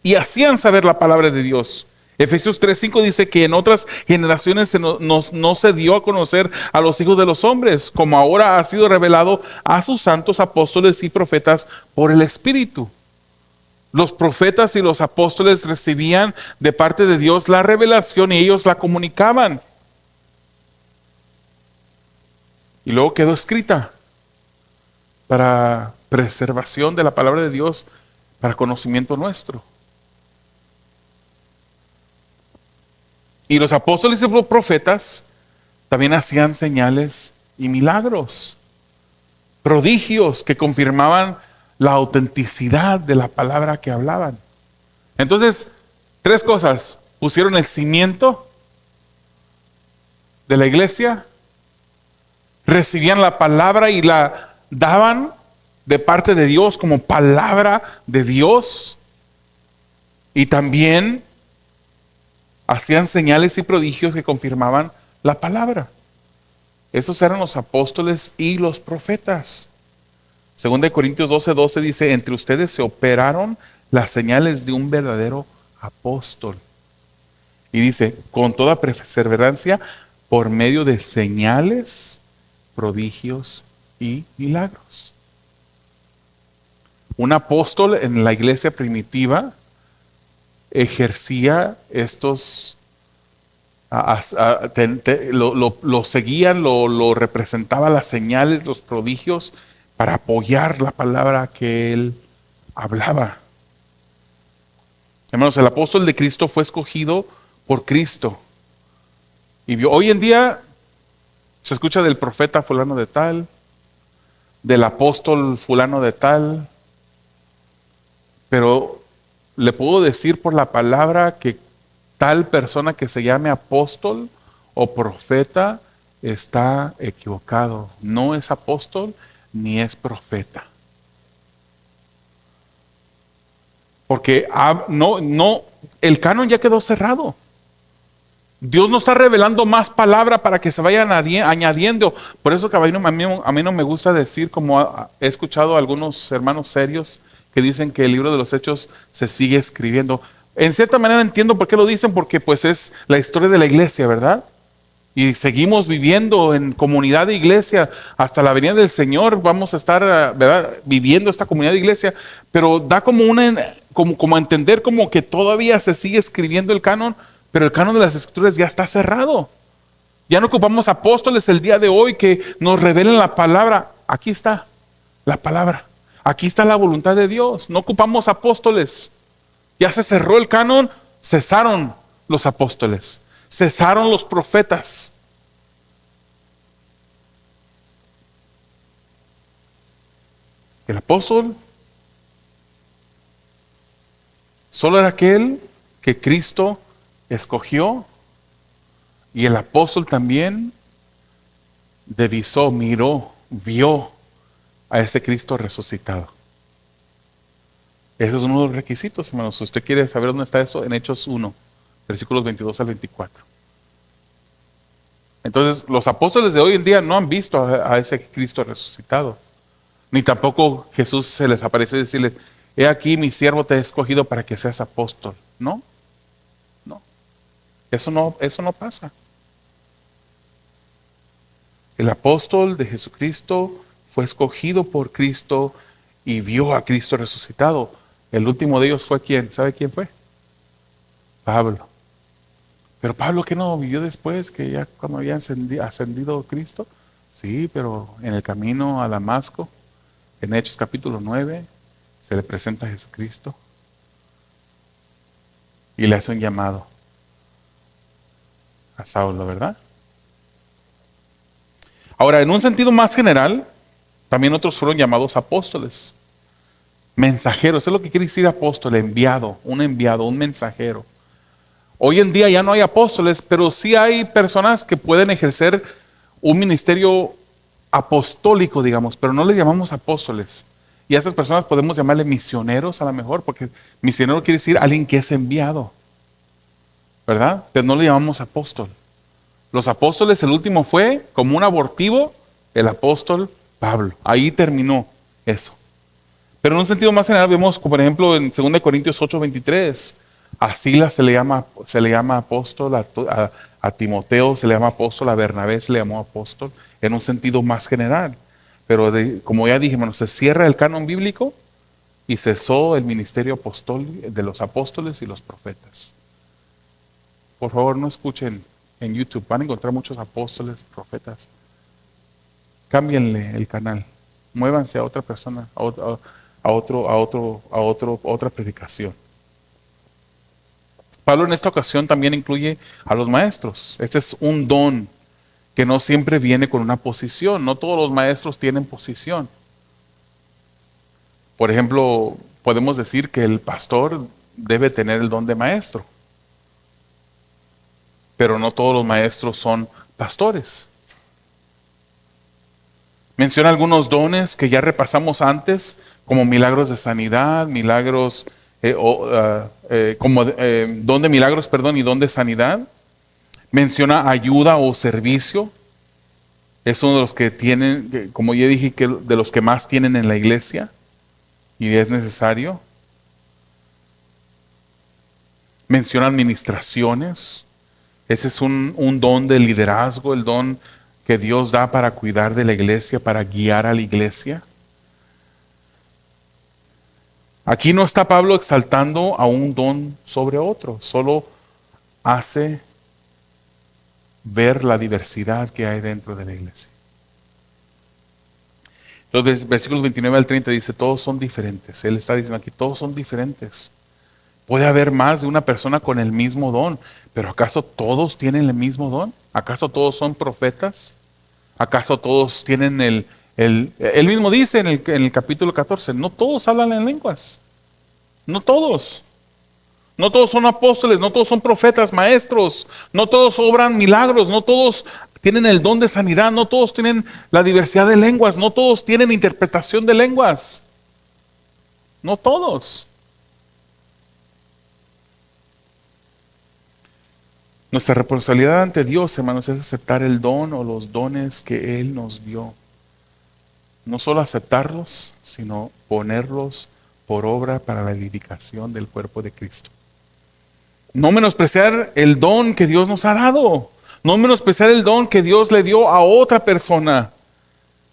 y hacían saber la palabra de Dios. Efesios 3:5 dice que en otras generaciones no se dio a conocer a los hijos de los hombres, como ahora ha sido revelado a sus santos apóstoles y profetas por el Espíritu. Los profetas y los apóstoles recibían de parte de Dios la revelación y ellos la comunicaban. Y luego quedó escrita para preservación de la palabra de Dios, para conocimiento nuestro. Y los apóstoles y los profetas también hacían señales y milagros, prodigios que confirmaban la autenticidad de la palabra que hablaban. Entonces, tres cosas: pusieron el cimiento de la iglesia, recibían la palabra y la daban de parte de Dios como palabra de Dios, y también hacían señales y prodigios que confirmaban la palabra. Esos eran los apóstoles y los profetas. 2 Corintios 12:12 dice: entre ustedes se operaron las señales de un verdadero apóstol. Y dice: con toda perseverancia, por medio de señales, prodigios y milagros. Un apóstol en la iglesia primitiva ejercía estos, lo seguían, lo representaba, las señales, los prodigios, para apoyar la palabra que él hablaba. Hermanos, el apóstol de Cristo fue escogido por Cristo. Y hoy en día se escucha del profeta fulano de tal, del apóstol fulano de tal, pero le puedo decir por la palabra que tal persona que se llame apóstol o profeta está equivocado. No es apóstol ni es profeta. Porque el canon ya quedó cerrado. Dios no está revelando más palabra para que se vayan añadiendo. Por eso, caballero, a mí no me gusta decir, como he escuchado a algunos hermanos serios que dicen que el libro de los Hechos se sigue escribiendo. En cierta manera entiendo por qué lo dicen, porque pues es la historia de la iglesia, ¿verdad? Y seguimos viviendo en comunidad de iglesia hasta la venida del Señor. Vamos a estar, ¿verdad?, viviendo esta comunidad de iglesia, pero da como a entender como que todavía se sigue escribiendo el canon, pero el canon de las escrituras ya está cerrado. Ya no ocupamos apóstoles el día de hoy que nos revelen la palabra. Aquí está la palabra. Aquí está la voluntad de Dios. No ocupamos apóstoles. Ya se cerró el canon, cesaron los apóstoles, cesaron los profetas. El apóstol solo era aquel que Cristo escogió, y el apóstol también divisó, miró, vio a ese Cristo resucitado. Ese es uno de los requisitos, hermanos. Si usted quiere saber dónde está eso, en Hechos 1, versículos 22 al 24. Entonces, los apóstoles de hoy en día no han visto a ese Cristo resucitado, ni tampoco Jesús se les apareció y decirles: he aquí, mi siervo te he escogido para que seas apóstol. No, eso no pasa. El apóstol de Jesucristo fue escogido por Cristo y vio a Cristo resucitado. El último de ellos fue ¿quién? ¿Sabe quién fue? Pablo. Pero Pablo, ¿qué no vivió después? Que ya cuando había ascendido Cristo. Sí, pero en el camino a Damasco, en Hechos capítulo 9, se le presenta a Jesucristo y le hace un llamado a Saulo, ¿verdad? Ahora, en un sentido más general, también otros fueron llamados apóstoles, mensajeros. Es lo que quiere decir apóstol, enviado, un mensajero. Hoy en día ya no hay apóstoles, pero sí hay personas que pueden ejercer un ministerio apostólico, digamos, pero no les llamamos apóstoles. Y a estas personas podemos llamarle misioneros a lo mejor, porque misionero quiere decir alguien que es enviado, ¿verdad? Pero no le llamamos apóstol. Los apóstoles, el último fue como un abortivo, el apóstol Pablo. Ahí terminó eso. Pero en un sentido más general vemos, como por ejemplo en 2 Corintios 8:23, a Silas se le llama apóstol, a Timoteo se le llama apóstol, a Bernabé se le llamó apóstol, en un sentido más general. Pero como ya dije, se cierra el canon bíblico y cesó el ministerio apostólico de los apóstoles y los profetas. Por favor, no escuchen en YouTube, van a encontrar muchos apóstoles, profetas. Cámbienle el canal, muévanse a otra persona, a otra predicación. Pablo en esta ocasión también incluye a los maestros. Este es un don que no siempre viene con una posición. No todos los maestros tienen posición. Por ejemplo, podemos decir que el pastor debe tener el don de maestro, pero no todos los maestros son pastores. Menciona algunos dones que ya repasamos antes, como milagros de sanidad, milagros, don de milagros, y don de sanidad. Menciona ayuda o servicio. Es uno de los que tienen, como ya dije, de los que más tienen en la iglesia y es necesario. Menciona administraciones. Ese es un don de liderazgo, el don que Dios da para cuidar de la iglesia, para guiar a la iglesia. Aquí no está Pablo exaltando a un don sobre otro, solo hace ver la diversidad que hay dentro de la iglesia. Entonces, versículos 29 al 30 dice, todos son diferentes. Él está diciendo aquí, todos son diferentes. Puede haber más de una persona con el mismo don, pero ¿acaso todos tienen el mismo don? ¿Acaso todos son profetas? ¿Acaso todos tienen él mismo dice en el capítulo 14, no todos hablan en lenguas. No todos. No todos son apóstoles, no todos son profetas, maestros, no todos obran milagros, no todos tienen el don de sanidad, no todos tienen la diversidad de lenguas, no todos tienen interpretación de lenguas. No todos. Nuestra responsabilidad ante Dios, hermanos, es aceptar el don o los dones que Él nos dio. No solo aceptarlos, sino ponerlos por obra para la edificación del cuerpo de Cristo. No menospreciar el don que Dios nos ha dado. No menospreciar el don que Dios le dio a otra persona.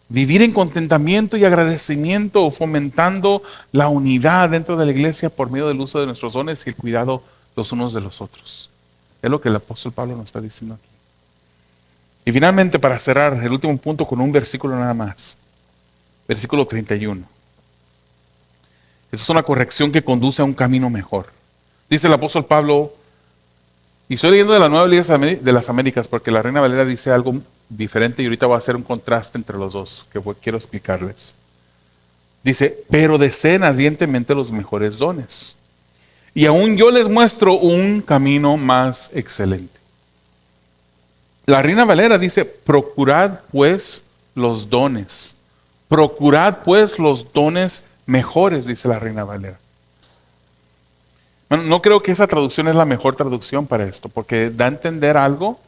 Vivir en contentamiento y agradecimiento, fomentando la unidad dentro de la iglesia por medio del uso de nuestros dones y el cuidado los unos de los otros. Es lo que el apóstol Pablo nos está diciendo aquí. Y finalmente, para cerrar el último punto con un versículo nada más. Versículo 31. Esa es una corrección que conduce a un camino mejor. Dice el apóstol Pablo, y estoy leyendo de la Nueva Iglesia de las Américas, porque la Reina Valera dice algo diferente y ahorita voy a hacer un contraste entre los dos que quiero explicarles. Dice, pero deseen ardientemente los mejores dones. Y aún yo les muestro un camino más excelente. La Reina Valera dice, procurad pues los dones. Procurad pues los dones mejores, dice la Reina Valera. Bueno, no creo que esa traducción es la mejor traducción para esto, porque da a entender algo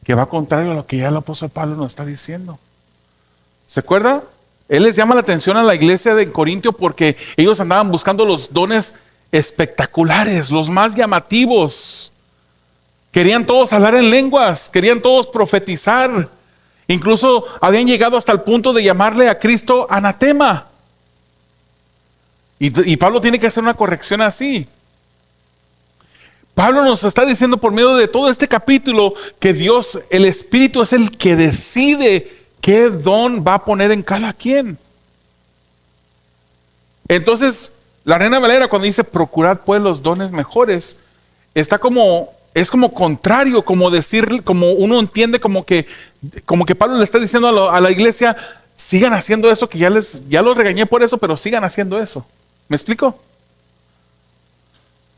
que va contrario a lo que ya el apóstol Pablo nos está diciendo. ¿Se acuerda? Él les llama la atención a la iglesia de Corintio porque ellos andaban buscando los dones espectaculares, los más llamativos. Querían todos hablar en lenguas, querían todos profetizar. Incluso habían llegado hasta el punto de llamarle a Cristo anatema. Y Pablo tiene que hacer una corrección así. Pablo nos está diciendo por medio de todo este capítulo que Dios, el Espíritu, es el que decide qué don va a poner en cada quien. Entonces, la Reina Valera cuando dice procurad pues los dones mejores, está como es como contrario, como decir, como uno entiende como que Pablo le está diciendo a la iglesia, sigan haciendo eso, que ya los regañé por eso, pero sigan haciendo eso. ¿Me explico?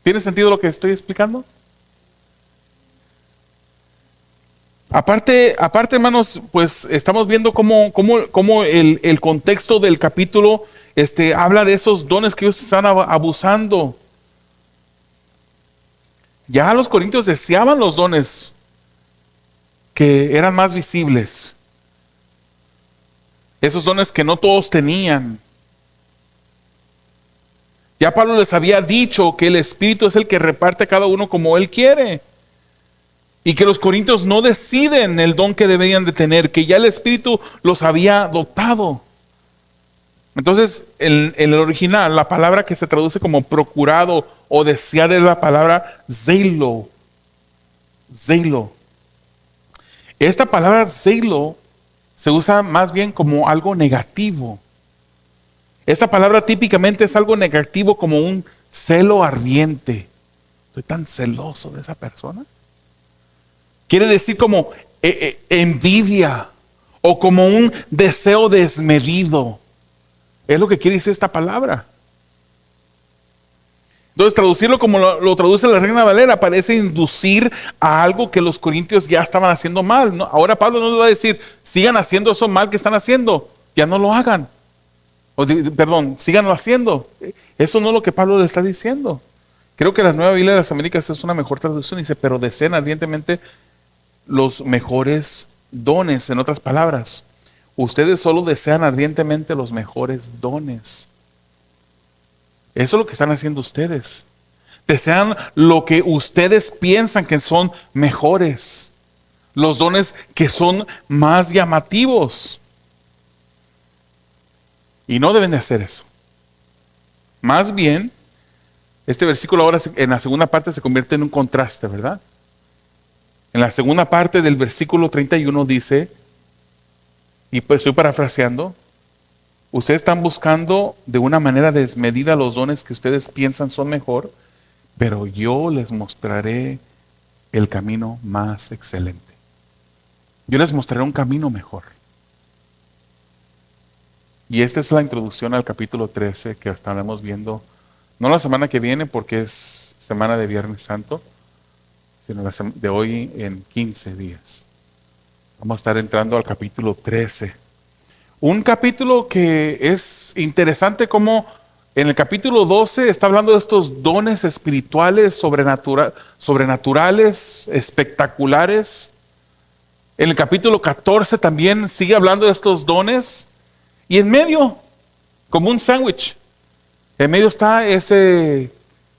¿Tiene sentido lo que estoy explicando? Aparte, hermanos, pues estamos viendo cómo el contexto del capítulo habla de esos dones que ellos están abusando. Ya los corintios deseaban los dones que eran más visibles. Esos dones que no todos tenían. Ya Pablo les había dicho que el Espíritu es el que reparte a cada uno como Él quiere. Y que los corintios no deciden el don que debían de tener, que ya el Espíritu los había dotado. Entonces, en el original, la palabra que se traduce como procurado o desear es la palabra zeilo. Zeilo. Esta palabra zeilo se usa más bien como algo negativo. Esta palabra típicamente es algo negativo, como un celo ardiente. Estoy tan celoso de esa persona. Quiere decir como envidia o como un deseo desmedido. Es lo que quiere decir esta palabra. Entonces, traducirlo como lo traduce la Reina Valera parece inducir a algo que los corintios ya estaban haciendo mal, ¿no? Ahora Pablo no les va a decir, sigan haciendo eso mal que están haciendo, ya no lo hagan. Perdón, síganlo haciendo. Eso no es lo que Pablo le está diciendo. Creo que la Nueva Biblia de las Américas es una mejor traducción. Dice, pero deseen ardientemente los mejores dones. En otras palabras, ustedes solo desean ardientemente los mejores dones. Eso es lo que están haciendo ustedes. Desean lo que ustedes piensan que son mejores. Los dones que son más llamativos. Y no deben de hacer eso. Más bien, este versículo ahora en la segunda parte se convierte en un contraste, ¿verdad? En la segunda parte del versículo 31 dice, y pues estoy parafraseando, ustedes están buscando de una manera desmedida los dones que ustedes piensan son mejor, pero yo les mostraré el camino más excelente. Yo les mostraré un camino mejor. Y esta es la introducción al capítulo 13 que estaremos viendo, no la semana que viene porque es semana de Viernes Santo, sino de hoy en 15 días. Vamos a estar entrando al capítulo 13. Un capítulo que es interesante, como en el capítulo 12 está hablando de estos dones espirituales, sobrenaturales, espectaculares. En el capítulo 14 también sigue hablando de estos dones. Y en medio, como un sándwich, en medio está ese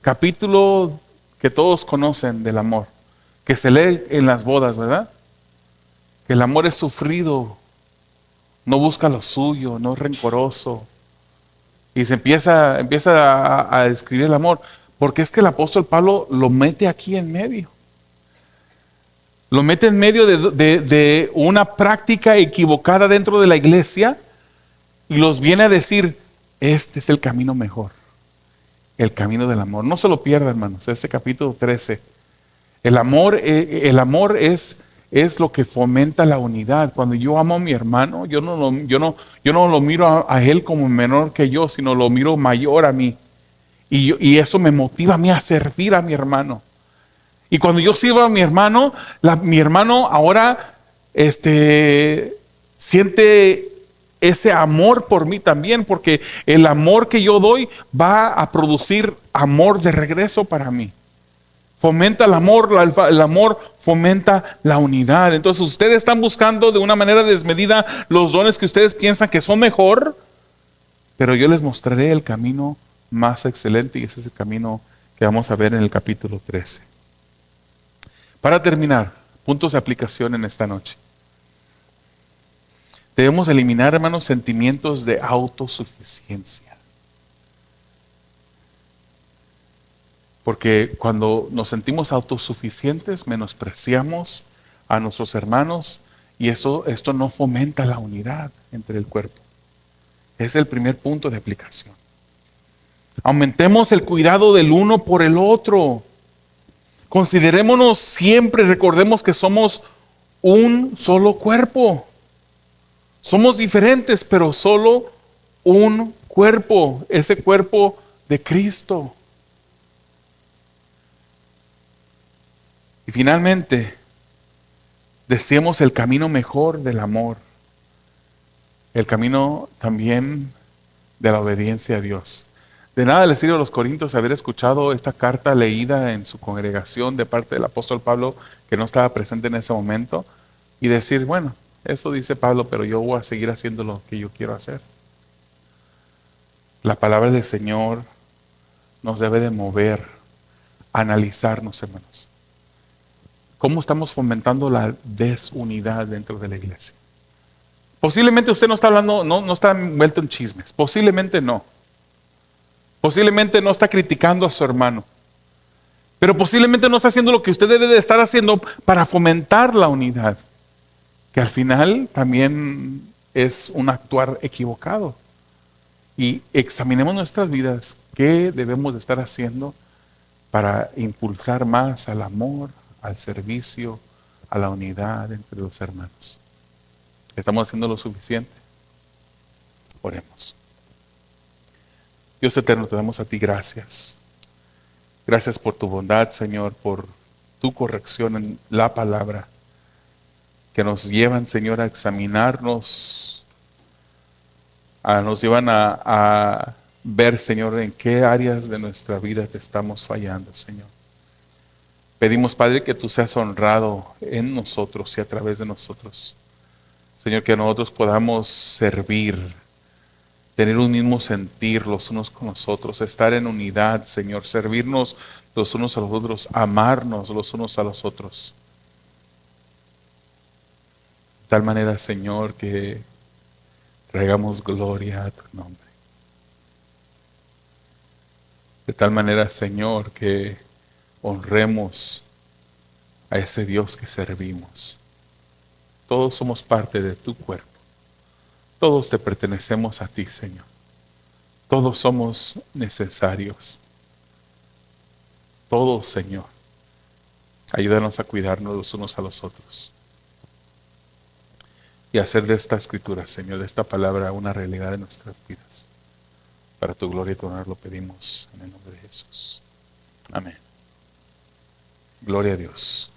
capítulo que todos conocen del amor, que se lee en las bodas, ¿verdad? Que el amor es sufrido, no busca lo suyo, no es rencoroso. Y se empieza a describir el amor, porque es que el apóstol Pablo lo mete aquí en medio. Lo mete en medio de una práctica equivocada dentro de la iglesia y los viene a decir, este es el camino mejor, el camino del amor. No se lo pierda, hermanos, este capítulo 13. El amor es lo que fomenta la unidad. Cuando yo amo a mi hermano, yo no lo miro a él como menor que yo, sino lo miro mayor a mí. Y eso me motiva a mí a servir a mi hermano. Y cuando yo sirvo a mi hermano, mi hermano ahora siente ese amor por mí también, porque el amor que yo doy va a producir amor de regreso para mí. Fomenta el amor fomenta la unidad. Entonces ustedes están buscando de una manera desmedida los dones que ustedes piensan que son mejor, pero yo les mostraré el camino más excelente, y ese es el camino que vamos a ver en el capítulo 13. Para terminar, puntos de aplicación en esta noche. Debemos eliminar, hermanos, sentimientos de autosuficiencia. Porque cuando nos sentimos autosuficientes, menospreciamos a nuestros hermanos, y esto no fomenta la unidad entre el cuerpo. Es el primer punto de aplicación. Aumentemos el cuidado del uno por el otro. Considerémonos siempre, recordemos que somos un solo cuerpo. Somos diferentes, pero solo un cuerpo, ese cuerpo de Cristo. Y finalmente, deseemos el camino mejor del amor, el camino también de la obediencia a Dios. De nada les sirve a los corintios haber escuchado esta carta leída en su congregación de parte del apóstol Pablo, que no estaba presente en ese momento, y decir, bueno, eso dice Pablo, pero yo voy a seguir haciendo lo que yo quiero hacer. La palabra del Señor nos debe de mover a analizarnos, hermanos. ¿Cómo estamos fomentando la desunidad dentro de la iglesia? Posiblemente usted no está hablando, no está envuelto en chismes. Posiblemente no. Posiblemente no está criticando a su hermano. Pero posiblemente no está haciendo lo que usted debe de estar haciendo para fomentar la unidad. Que al final también es un actuar equivocado. Y examinemos nuestras vidas. ¿Qué debemos de estar haciendo para impulsar más al amor, al servicio, a la unidad entre los hermanos? ¿Estamos haciendo lo suficiente? Oremos. Dios eterno, te damos a ti gracias. Gracias por tu bondad, Señor, por tu corrección en la palabra, que nos llevan, Señor, a examinarnos, nos llevan a ver, Señor, en qué áreas de nuestra vida te estamos fallando, Señor. Pedimos, Padre, que tú seas honrado en nosotros y a través de nosotros. Señor, que nosotros podamos servir, tener un mismo sentir los unos con los otros, estar en unidad, Señor, servirnos los unos a los otros, amarnos los unos a los otros. De tal manera, Señor, que traigamos gloria a tu nombre. De tal manera, Señor, que honremos a ese Dios que servimos. Todos somos parte de tu cuerpo. Todos te pertenecemos a ti, Señor. Todos somos necesarios. Todos, Señor. Ayúdanos a cuidarnos los unos a los otros. Y hacer de esta escritura, Señor, de esta palabra, una realidad de nuestras vidas. Para tu gloria y tu honor lo pedimos en el nombre de Jesús. Amén. Gloria a Dios.